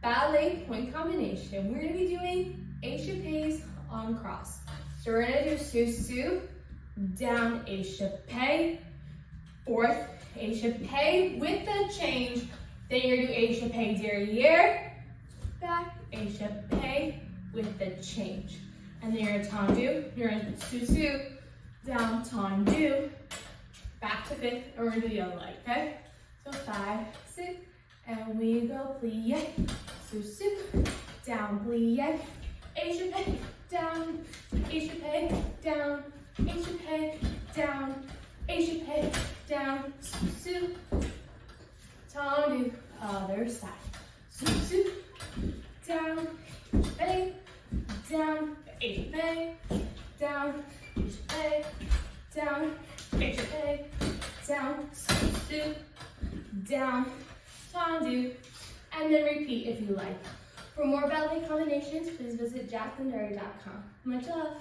ballet point combination. We're gonna be doing echappes on cross. So we're gonna do sous-sus, down echappe, fourth echappe with the change. Then you're gonna do echappe derriere, back, echappe with the change. And then you're gonna tendu, you're gonna do sous-sus, down, tendu, back to fifth, and we're gonna do the other leg, okay? So 5, 6, and we go plie, sous-sus, down, plie, echappe, down, echappe, down, echappe, down, echappe, down, sous-sus, tendu, other side, sous-sus, down, echappe, down, echappe, down, echappe, down, echappe, down, sous-sus, down, tendu, and then repeat if you like. For more ballet combinations, please visit JacklynDougherty.com. Much love.